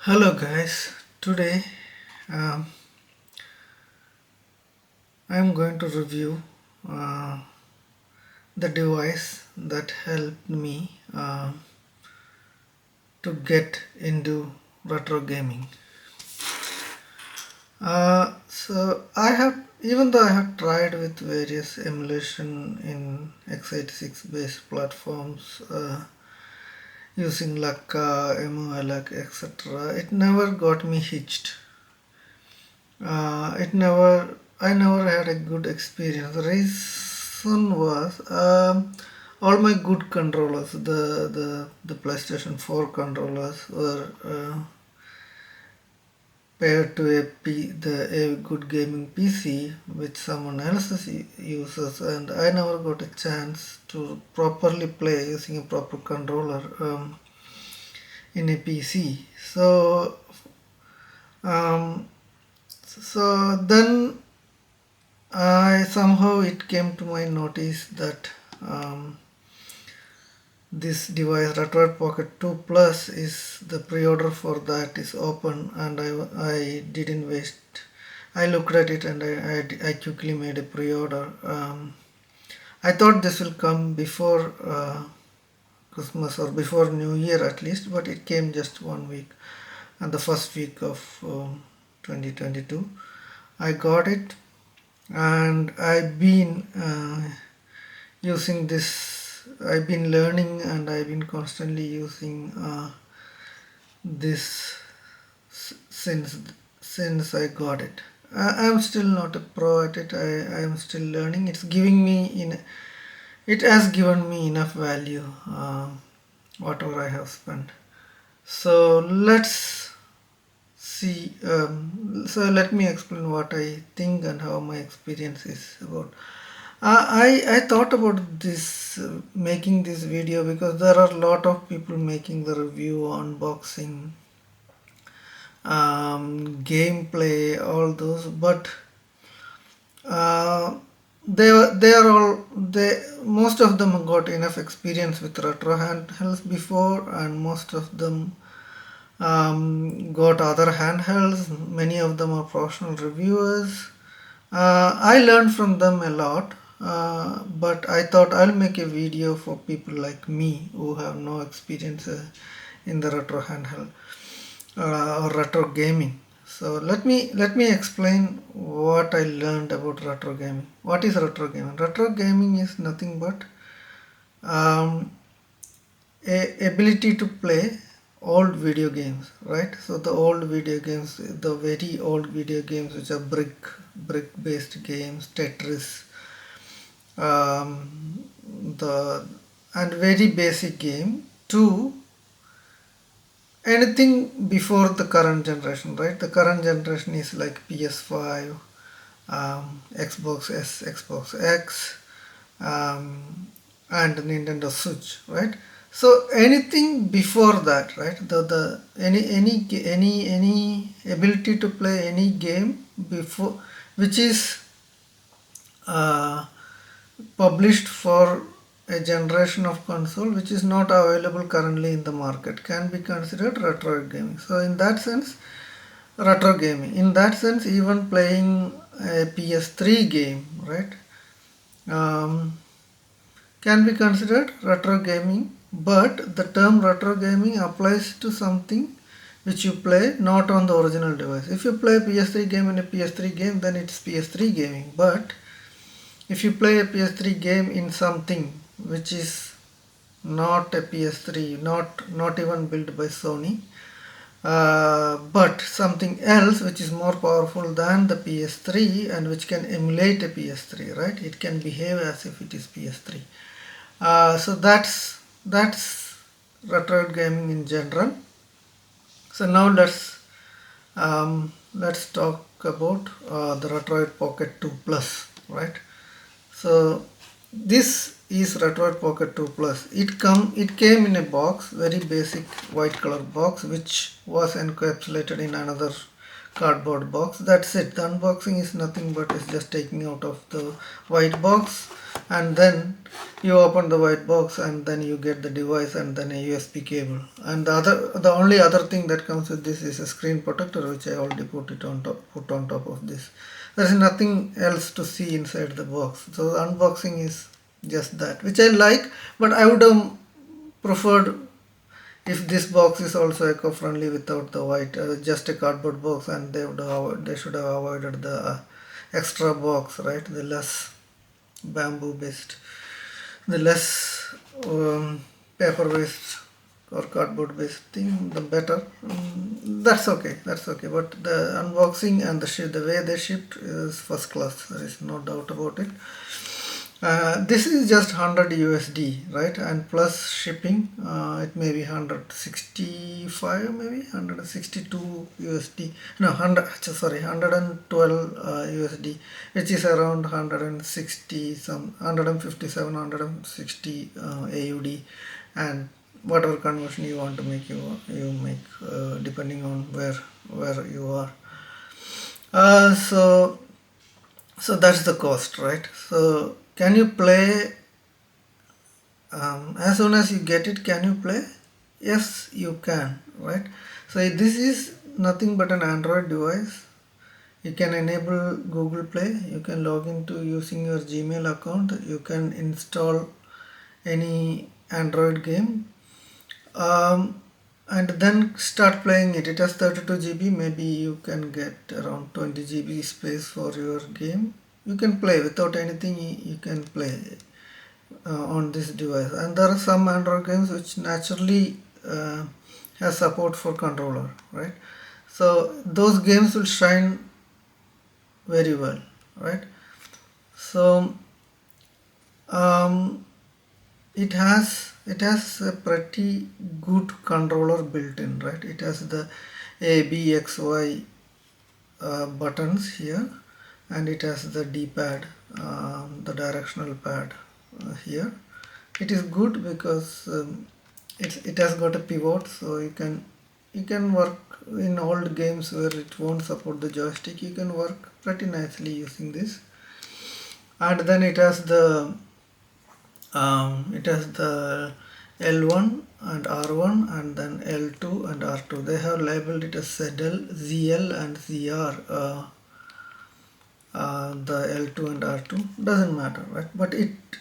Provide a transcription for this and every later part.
Hello guys, today um, I am going to review uh, the device that helped me to get into retro gaming. So I have, even though I have tried with various emulation in x86 based platforms using Laka, MULAC, etc., it never got me hitched. I never had a good experience. The reason was all my good controllers, the PlayStation 4 controllers were paired to a good gaming PC which someone else uses, and I never got a chance to properly play using a proper controller in a PC. Um, so then I somehow it came to my notice that um, this device Retroid Pocket 2 Plus is the pre-order for that is open, and I didn't waste. I looked at it and I quickly made a pre-order. I thought this will come before Christmas or before New Year at least, but it came just 1 week, and the first week of 2022. I got it, and I've been using this. I've been learning, and I've been constantly using this since I got it. I'm still not a pro at it. I am still learning. It has given me enough value, whatever I have spent. So let me explain what I think and how my experience is about. I thought about this making this video because there are a lot of people making the review, unboxing, gameplay, all those, but uh, they are all they most of them got enough experience with retro handhelds before, and most of them got other handhelds. Many of them are professional reviewers. I learned from them a lot, but I thought I'll make a video for people like me who have no experience in the retro handheld or retro gaming. So let me explain what I learned about retro gaming. What is retro gaming? Retro gaming is nothing but um, a ability to play old video games, right? So the old video games, the very old video games which are brick based games, Tetris, the and very basic game to anything before the current generation, right? The current generation is like PS5, Xbox S, Xbox X, and Nintendo Switch, right? So anything before that, right? The any ability to play any game before, which is uh, published for a generation of console which is not available currently in the market, can be considered retro gaming. So in that sense, retro gaming. In that sense, even playing a PS3 game, right? Um, can be considered retro gaming, but the term retro gaming applies to something which you play not on the original device. If you play a PS3 game in a PS3 game, then it's PS3 gaming. But if you play a PS3 game in something which is not a PS3, not even built by Sony, but something else which is more powerful than the PS3 and which can emulate a PS3, right? It can behave as if it is PS3. So that's retro gaming in general. So now let's talk about the Retroid Pocket 2 Plus, right? So this is Retroid Pocket 2 Plus. It came in a box, very basic white color box, which was encapsulated in another cardboard box. That's it. The unboxing is nothing but it's just taking out of the white box, and then you open the white box, and then you get the device and then a USB cable. And the only other thing that comes with this is a screen protector, which I already put on top of this. There is nothing else to see inside the box. So the unboxing is just that, which I like, but I would have preferred if this box is also eco-friendly without the white, just a cardboard box, and they should have avoided the extra box, right? The less bamboo based, the less paper based or cardboard based thing, the better. That's okay, but the unboxing and the way they shipped is first class. There is no doubt about it. This is just 100 USD, right? And plus shipping, it may be 165, maybe 162 USD. No, 112 USD, which is around 160 some 157, 160 AUD, and whatever conversion you want to make, you make depending on where you are. So that's the cost, right? So can you play as soon as you get it? Can you play? Yes, you can, right? So this is nothing but an Android device. You can enable Google Play. You can log into using your Gmail account. You can install any Android game, and then start playing it. It has 32 GB. Maybe you can get around 20 GB space for your game. You can play without anything. You can play on this device, and there are some Android games which naturally has support for controller, right? So those games will shine very well, right? So it has a pretty good controller built in, right? It has the A, B, X, Y buttons here, and it has the D-pad, the directional pad here. It is good because it has got a pivot, so you can work in old games where it won't support the joystick. You can work pretty nicely using this. And then it has the L1 and R1, and then L2 and R2. They have labeled it as ZL, ZL and ZR. The L2 and R2 doesn't matter, right? But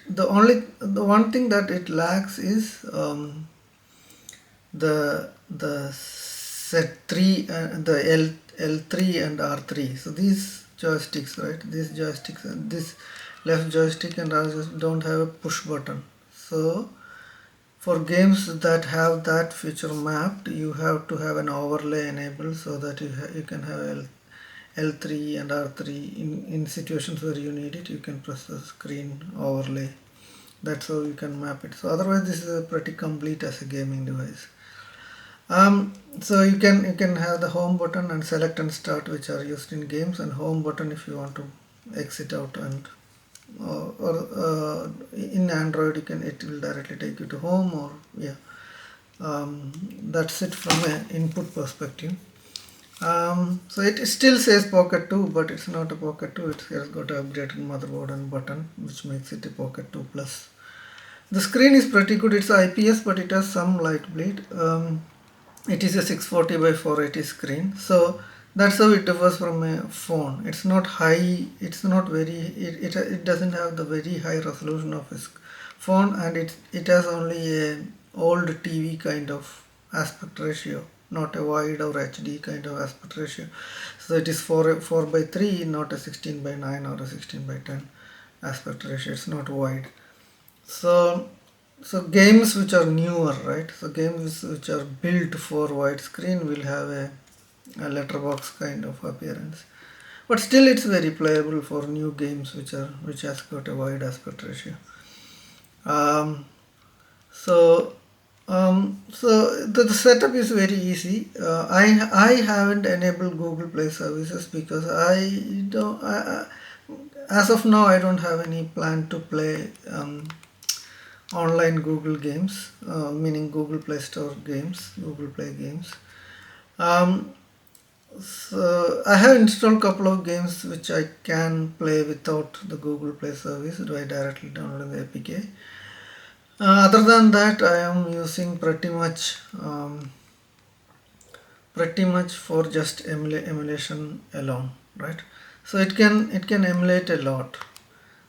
the one thing that it lacks is the Z3 and the L3 and R3. So these joysticks, right? These joysticks, and this left joystick and right joystick don't have a push button. So for games that have that feature mapped, you have to have an overlay enabled so that you can have L3 and R3 in situations where you need it. You can press the screen overlay. That's how you can map it. So otherwise this is pretty complete as a gaming device. So you can have the home button and select and start, which are used in games, and home button if you want to exit out, and in Android it will directly take you to home, or that's it from an input perspective. So it still says Pocket 2, but it's not a Pocket 2. It has got an upgraded motherboard and button, which makes it a Pocket 2 Plus. The screen is pretty good. It's IPS, but it has some light bleed. It is a 640 by 480 screen, so that's how it differs from a phone. It's not high. It's not very. It doesn't have the very high resolution of a phone, and it has only a old TV kind of aspect ratio, not a wide or HD kind of aspect ratio. So it is 4 by 3, not a 16 by 9 or a 16 by 10 aspect ratio. It's not wide. So games which are newer, right? So games which are built for widescreen will have a letterbox kind of appearance. But still it's very playable for new games which has got a wide aspect ratio. So the setup is very easy. I haven't enabled Google Play services because as of now I don't have any plan to play online Google games, meaning Google Play Store games, Google Play games. So I have installed couple of games which I can play without the Google Play service by directly downloading the APK. Other than that, I am using pretty much for just emulation alone, right? So it can emulate a lot.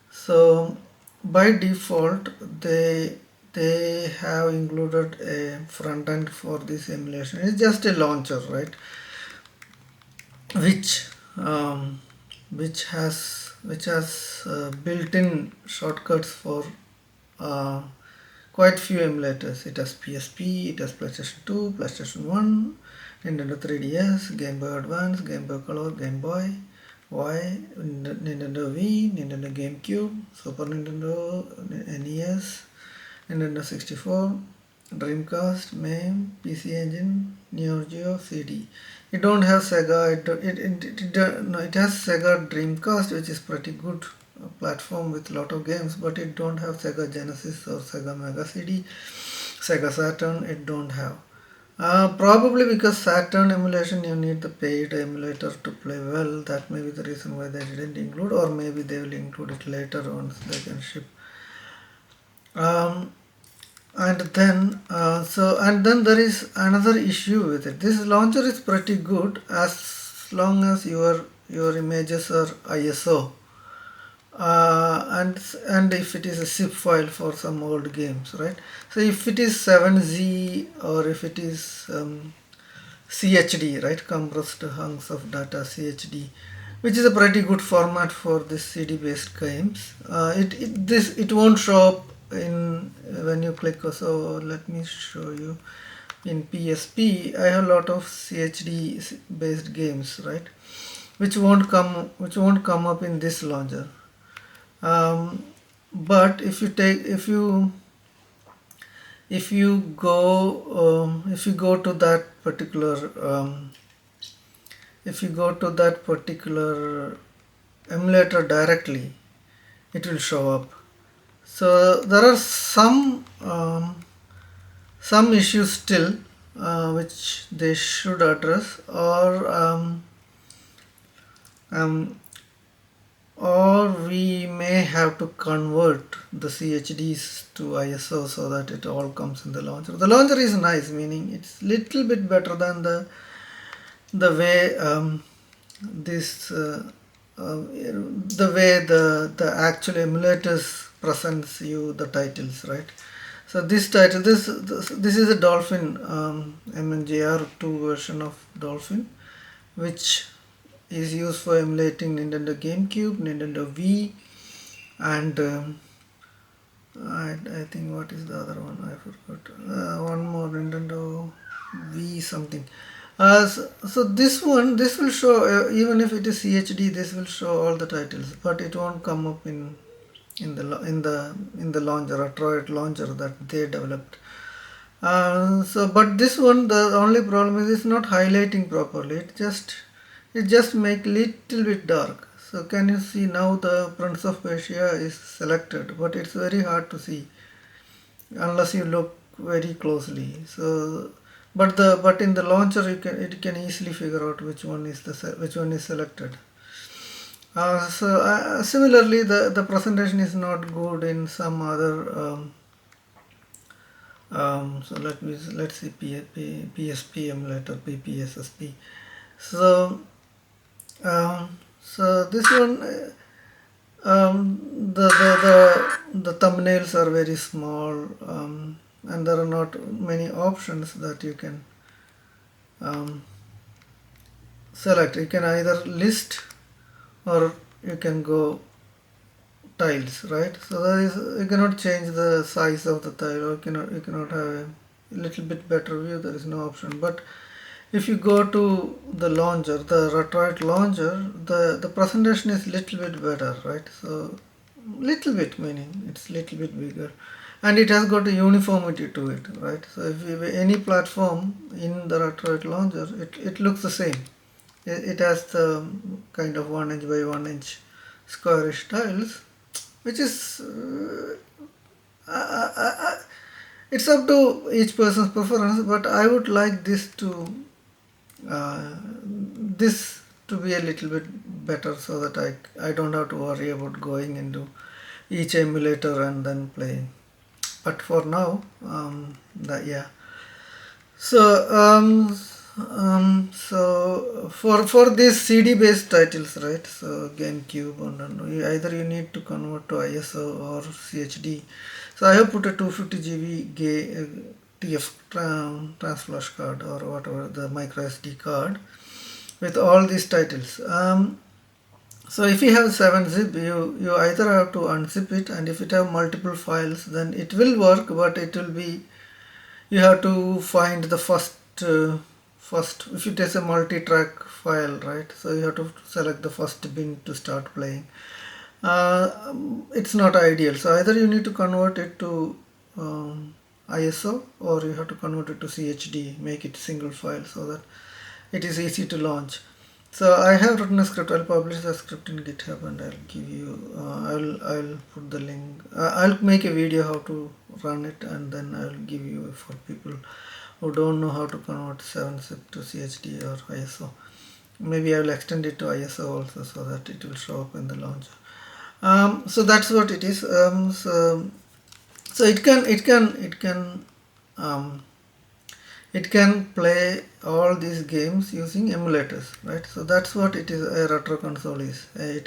So by default, they have included a front end for this emulation. It's just a launcher, right? which um, which has built-in shortcuts for uh, quite few emulators. It has PSP, it has PlayStation 2, PlayStation 1, Nintendo 3DS, Game Boy Advance, Game Boy Color, Game Boy Y, Nintendo Wii, Nintendo GameCube, Super Nintendo, NES, Nintendo 64, Dreamcast, MAME, PC Engine, Neo Geo, CD. It don't have Sega. No, it has Sega Dreamcast, which is pretty good platform with lot of games, but it don't have Sega Genesis or Sega Mega CD. Sega Saturn, it don't have. Probably because Saturn emulation you need the paid emulator to play well. That may be the reason why they didn't include, or maybe they will include it later once they can ship. Um, and then there is another issue with it. This launcher is pretty good as long as your images are ISO, and if it is a zip file for some old games, right? So if it is 7Z or if it is CHD, right, compressed hunks of data, CHD, which is a pretty good format for this CD based games. It won't show up in when you click. So let me show you. In PSP I have a lot of CHD based games, right, which won't come up in this launcher. But if you go to that particular if you go to that particular emulator directly, it will show up. So there are some issues still which they should address, or we may have to convert the CHDs to ISO so that it all comes in the launcher. The launcher is nice, meaning it's little bit better than the way this the way the actual emulators presents you the titles, right? So this is a Dolphin MNJR2 version of Dolphin, which is used for emulating Nintendo GameCube, Nintendo Wii, and I think what is the other one? I forgot. One more, Nintendo Wii something. So this will show, even if it is CHD, this will show all the titles, but it won't come up in the launcher, Retroid launcher that they developed. But this one, the only problem is it's not highlighting properly. It just make little bit dark. So can you see now the Prince of Persia is selected, but it's very hard to see unless you look very closely. So, but in the launcher it can easily figure out which one is selected. Similarly, the presentation is not good in some other. So let's see PSP emulator PPSSP. So this one, the thumbnails are very small, and there are not many options that you can select. You can either list or you can go tiles, right? So you cannot change the size of the tile, or you cannot have a little bit better view. There is no option. But if you go to the launcher, the Retroid launcher, the presentation is little bit better, right? So little bit meaning it's little bit bigger, and it has got a uniformity to it, right? So if you any platform in the Retroid launcher, it looks the same. It has the kind of 1 inch by 1 inch squarish tiles, which is it's up to each person's preference, but I would like this to be a little bit better, so that I don't have to worry about going into each emulator and then playing. But for now, yeah. So for these CD based titles, right? So GameCube and either you need to convert to ISO or CHD. So I have put a 250 GB TF transflash card or whatever, the micro SD card with all these titles. So if you have 7-zip, you either have to unzip it, and if it have multiple files, then it will work, but it will be, you have to find the first if it is a multi-track file, right? So you have to select the first bin to start playing. It's not ideal. So either you need to convert it to ISO, or you have to convert it to CHD, make it single file so that it is easy to launch. So I have written a script. I'll publish the script in GitHub, and I'll give you. I'll put the link. I'll make a video how to run it, and then I'll give you for people who don't know how to convert 7-zip to CHD or ISO. Maybe I will extend it to ISO also, so that it will show up in the launcher. So that's what it is. So it can play all these games using emulators, right? So that's what it is. A retro console is. It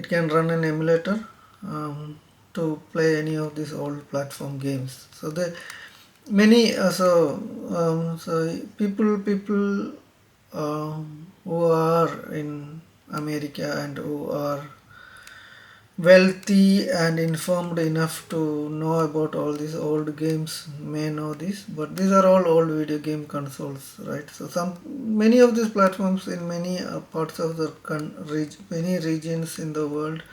can run an emulator to play any of these old platform games. So the many so people who are in America and who are wealthy and informed enough to know about all these old games may know this, but these are all old video game consoles, right? So many of these platforms in many parts of the many regions in the world,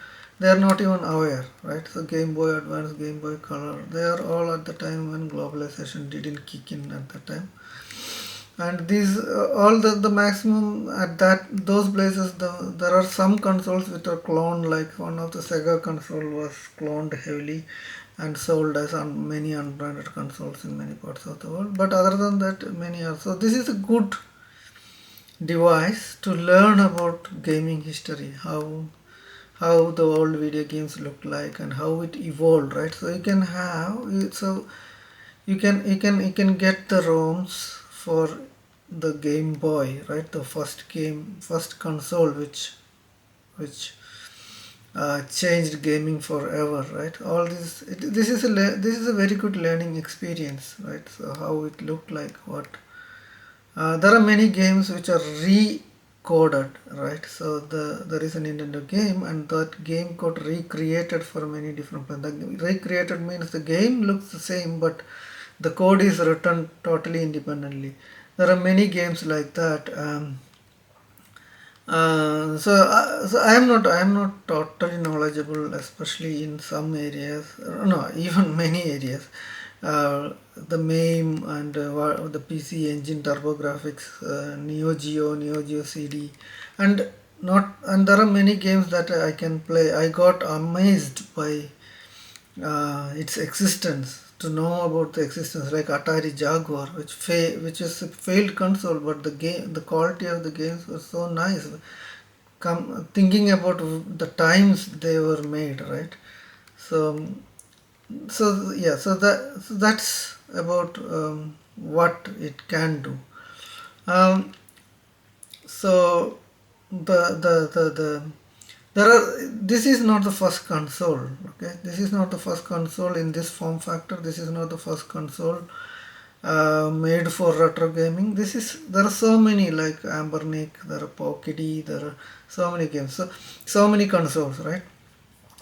they are not even aware, right? So Game Boy Advance, Game Boy Color, they are all at the time when globalization didn't kick in at the time. And these all the maximum at those places, there are some consoles which are cloned, like one of the Sega console was cloned heavily and sold as many unbranded consoles in many parts of the world. But other than that, many are. So this is a good device to learn about gaming history, how the old video games looked like and how it evolved, right? So you can you can get the ROMs for the Game Boy, right? The first console which changed gaming forever, right? All this is a very good learning experience, right? So how it looked like, what there are many games which are recoded, right? So there is a Nintendo game, and that game got recreated for many different plans. Recreated means the game looks the same, but the code is written totally independently. There are many games like that. So I am not totally knowledgeable, especially in some areas. No, even many areas. The MAME and the PC Engine, TurboGrafx, Neo Geo CD, and there are many games that I can play. I got amazed by its existence, to know about the existence, like Atari Jaguar, which is a failed console, but the quality of the games was so nice. Thinking about the times they were made, right? So that's about what it can do. So the this is not the first console, okay? This is not the first console in this form factor. This is not the first console made for retro gaming. There are so many, like Ambernick, there are Pocket, there are so many games, so many consoles, right?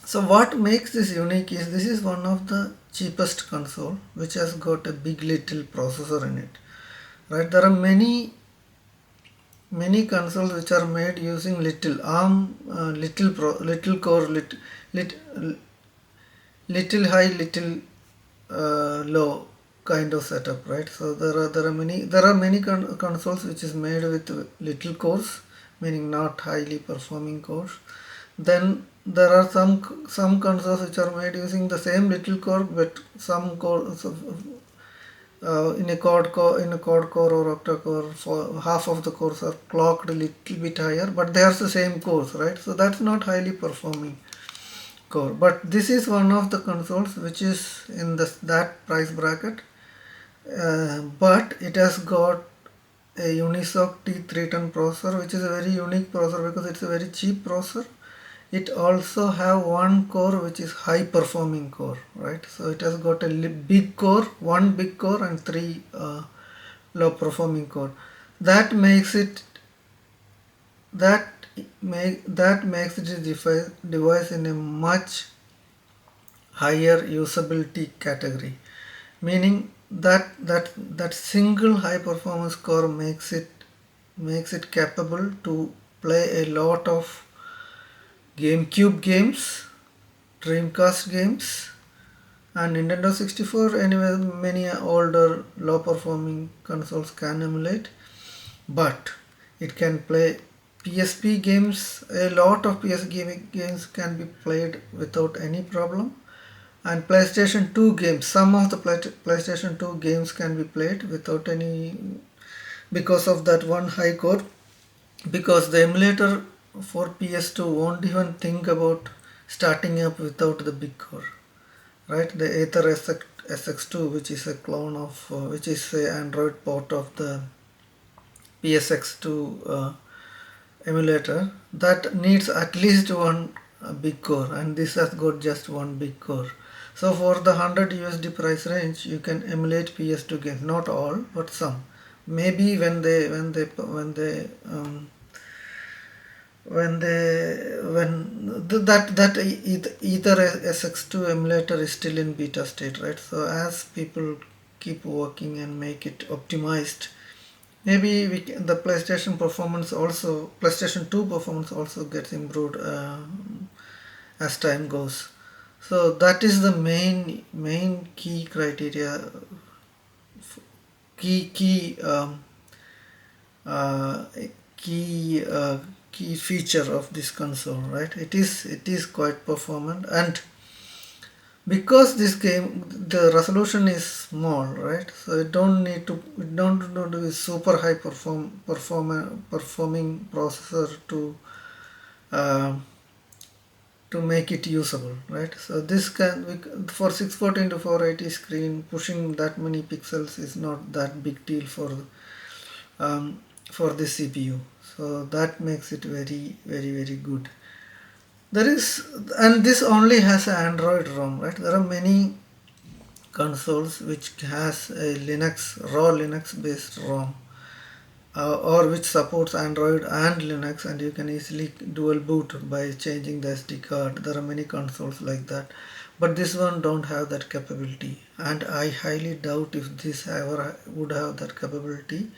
So what makes this unique is this is one of the cheapest console which has got a big little processor in it, right? There are many consoles which are made using little core, little high, little low kind of setup, right? So there are many consoles which is made with little cores, meaning not highly performing cores. Then there are some consoles which are made using the same little core, but some in a quad core or octa core, for half of the cores are clocked a little bit higher, but they are the same cores, right? So that's not highly performing core. But this is one of the consoles which is in that price bracket, but it has got a Unisoc T310 processor, which is a very unique processor because it's a very cheap processor. It also have one core which is high performing core, right? So it has got a big core, one big core and three low performing core. That makes it that that makes this device in a much higher usability category, meaning that single high performance core makes it capable to play a lot of GameCube games, Dreamcast games, and Nintendo 64. Anyway, many older low performing consoles can emulate, but it can play PSP games. A lot of PSP games can be played without any problem, and PlayStation 2 games, some of the PlayStation 2 games can be played without any, because of that one high core, because the emulator for PS2 won't even think about starting up without the big core, right? The Aether SX2, which is a clone of which is a Android port of the PSX2 emulator, that needs at least one big core, and this has got just one big core. So for the 100 USD price range, you can emulate PS2 games, not all but some. Maybe when either SX2 emulator is still in beta state, right? So as people keep working and make it optimized, maybe the PlayStation 2 performance also gets improved as time goes. So that is the main key criteria, key key uh, key key feature of this console, right? It is quite performant, and because this game, the resolution is small, right? So it don't need to be super high performing processor uh, to make it usable, right? So this for 614 to 480 screen, pushing that many pixels is not that big deal um, for this CPU. So that makes it very good. There is, and this only has an Android ROM, right? There are many consoles which has a raw Linux based ROM, or which supports Android and Linux, and you can easily dual boot by changing the SD card. There are many consoles like that, but this one don't have that capability, and I highly doubt if this ever would have that capability,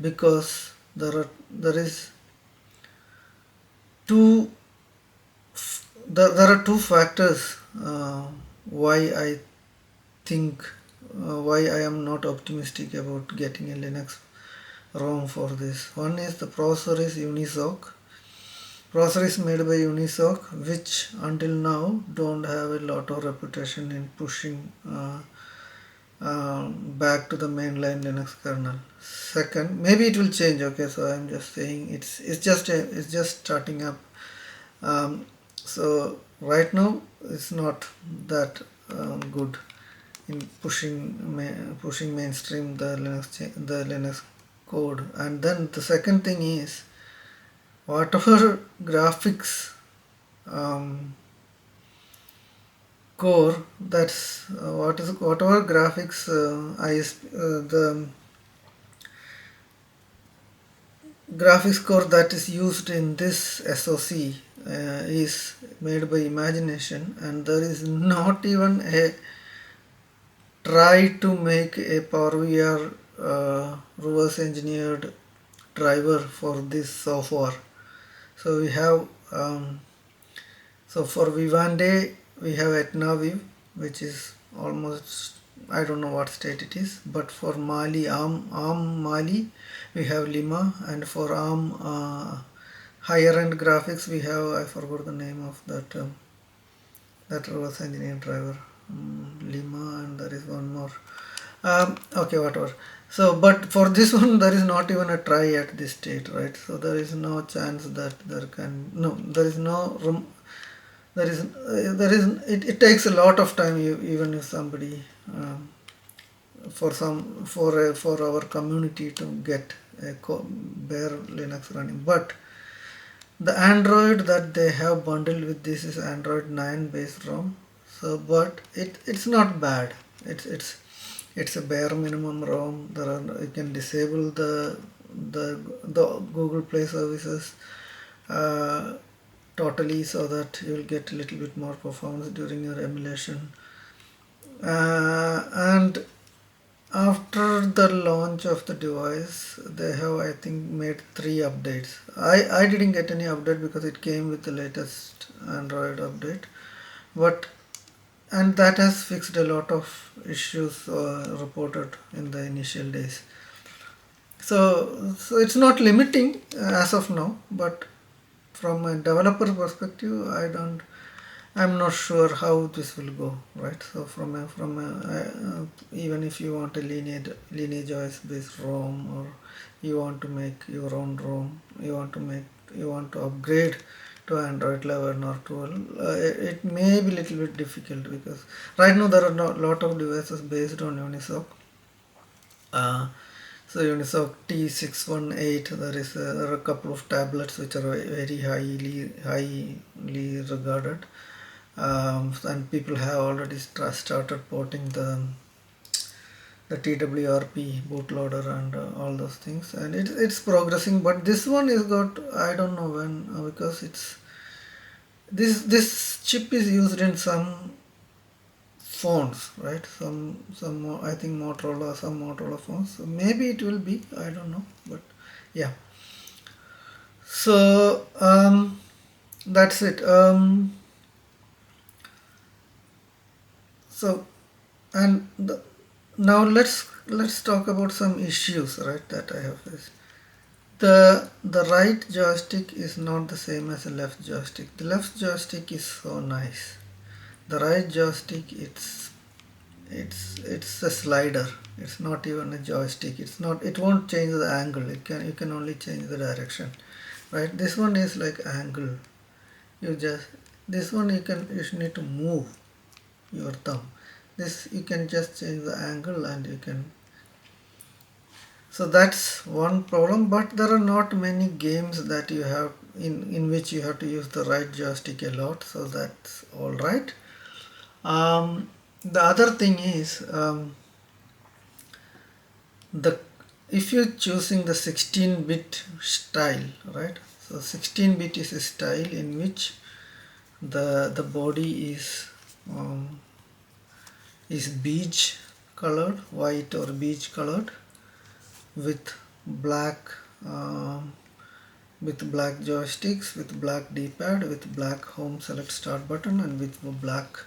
because there is two there are two factors why I think why I am not optimistic about getting a Linux ROM for this. One is the processor is Unisoc. Processor is made by Unisoc, which until now don't have a lot of reputation in pushing back to the mainline Linux kernel. Second, maybe it will change. Okay, so I'm just saying it's just starting up. So right now it's not that good in pushing mainstream the Linux code. And then the second thing is, whatever graphics core that's whatever graphics the graphics core that is used in this SoC is made by Imagination, and there is not even a try to make a PowerVR reverse engineered driver for this so far. So we have so for Vivande we have Etnaviv, which is almost, I don't know what state it is, but for Mali ARM Mali we have Lima, and for ARM higher end graphics we have, I forgot the name of that reverse engineered driver, Lima, and there is one more. Okay, whatever. So, but for this one, there is not even a try at this state, right? So there is no chance that there can no, there is no room. It takes a lot of time. Even if somebody for our community to get a bare Linux running, but the Android that they have bundled with this is Android 9 based ROM. So, but it's not bad. It's a bare minimum ROM. You can disable the Google Play services uh, totally, so that you will get a little bit more performance during your emulation. And after the launch of the device, they have, I think, made 3 updates. I didn't get any update because it came with the latest Android update, but and that has fixed a lot of issues reported in the initial days. So it's not limiting as of now, but from a developer perspective, I'm not sure how this will go, right? So even if you want a lineage OS based ROM, or you want to make your own ROM, you want to upgrade to Android 11 or 12, it may be a little bit difficult, because right now there are a lot of devices based on Unisoc. Uh, so Unisoc T618, there are a couple of tablets which are very highly regarded, and people have already started porting the TWRP bootloader and all those things, and it's progressing. But this one is got, I don't know when, because this chip is used in some phones, right? I think some Motorola phones. So maybe it will be, I don't know, but yeah. So that's it. So and now let's talk about some issues, right, that I have faced. The right joystick is not the same as the left joystick. The left joystick is so nice. The right joystick, it's a slider. It's not even a joystick. It won't change the angle. You can only change the direction. Right? This one is like angle. You just this one you should need to move your thumb. This you can just change the angle, and you can. So that's one problem, but there are not many games that you have in which you have to use the right joystick a lot, so that's all right. The other thing is, the if you're choosing the 16-bit style, right? So 16-bit is a style in which the body is beige colored, white or beige colored, with black um, with black joysticks, with black D-pad, with black home select start button, and with black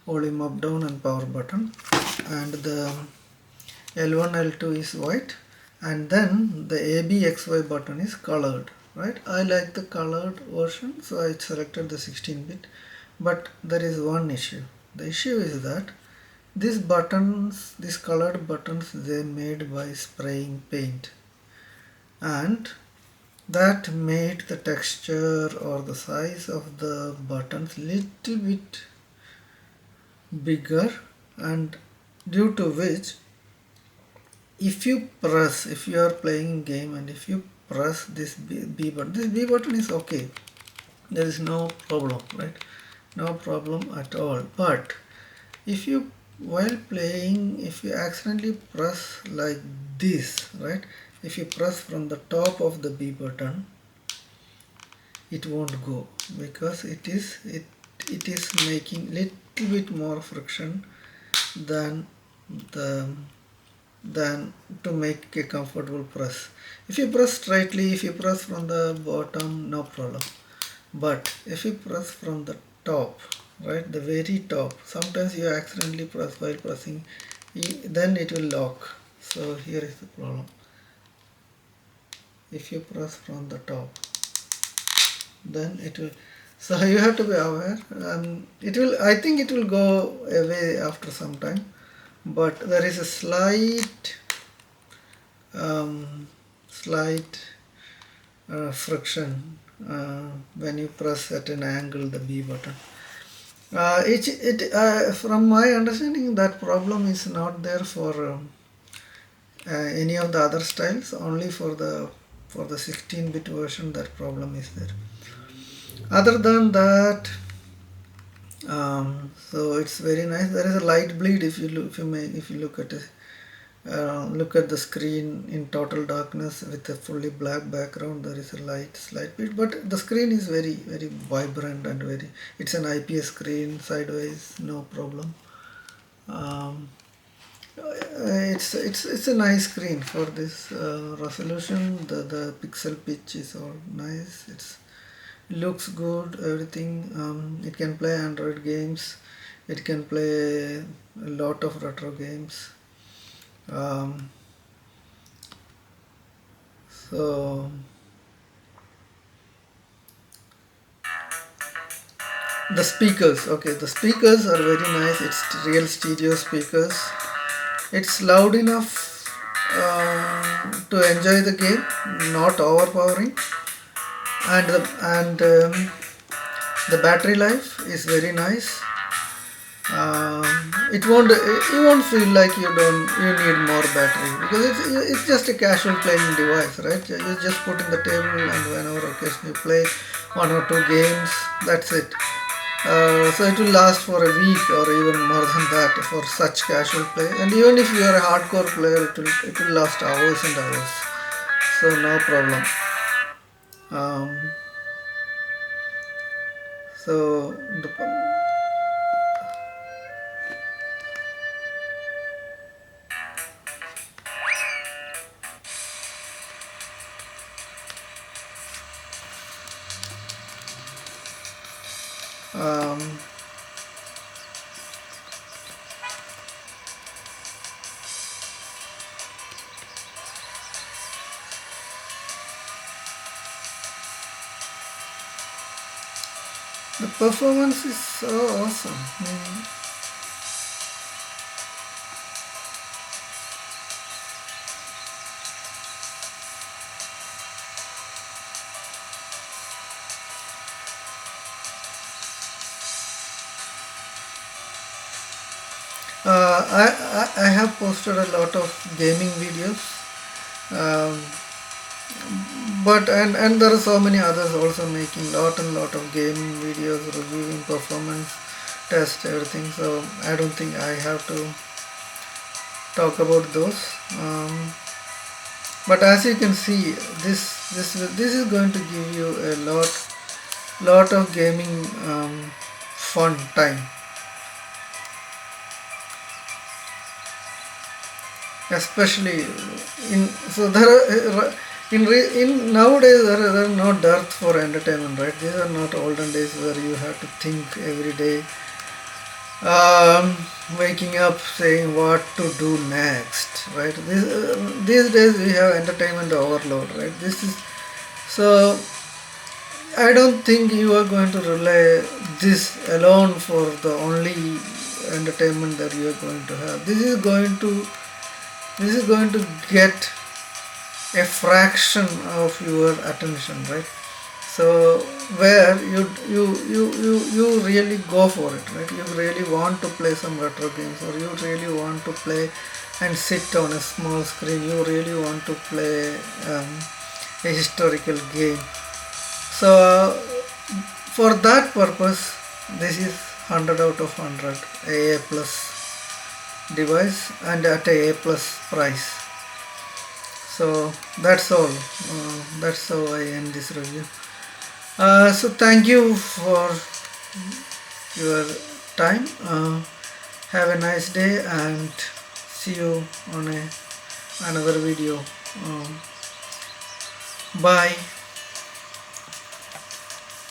volume up down and power button, and the L1 L2 is white, and then the ABXY button is colored, right? I like the colored version, so I selected the 16-bit, but there is one issue. The issue is that these colored buttons, they made by spraying paint, and that made the texture or the size of the buttons little bit bigger, and due to which, if you are playing game and if you press this B button, this B button is okay, there is no problem, right? No problem at all. But if you while playing, if you accidentally press like this, right, if you press from the top of the B button, it won't go, because it is making little bit more friction than the than to make a comfortable press. If you press straightly, if you press from the bottom, no problem. But if you press from the top, right, the very top, sometimes you accidentally press while pressing, then it will lock. So here is the problem. If you press from the top, then it will. So you have to be aware. It will. I think it will go away after some time. but there is a slight friction when you press at an angle the B button. From my understanding, that problem is not there for any of the other styles. Only for the 16-bit version that problem is there. Other than that, so it's very nice. There is a light bleed if you look at it. Look at the screen in total darkness with a fully black background. There is a slight bit, but the screen is very vibrant and it's an IPS screen, sideways, no problem. It's a nice screen for this resolution. The pixel pitch is all nice. It looks good, everything. It can play Android games. It can play a lot of retro games. So the speakers, okay, the speakers are very nice. It's real stereo speakers. It's loud enough to enjoy the game, not overpowering, and the battery life is very nice. You won't feel like you need more battery, because it's just a casual playing device, right? You just put in the table, and whenever occasionally you play 1 or 2 games, that's it. So it will last for a week or even more than that for such casual play. And even if you are a hardcore player, it will last hours and hours. So no problem. So the performance is so awesome. I have posted a lot of gaming videos, but and there are so many others also making lot of gaming videos, reviewing performance, test, everything. So I don't think I have to talk about those. But as you can see, this is going to give you a lot of gaming fun time. Especially in nowadays there are no dearth for entertainment, right? These are not olden days where you have to think every day, waking up saying what to do next, right? These days we have entertainment overload, right? So I don't think you are going to rely this alone for the only entertainment that you are going to have. This is going to get a fraction of your attention, right? So where you really go for it, right? You really want to play some retro games, or you really want to play and sit on a small screen. You really want to play a historical game. So for that purpose, this is 100 out of 100 AA plus device, and at a plus price. So that's all. That's how I end this review. So thank you for your time. Have a nice day, and see you on another video. Bye.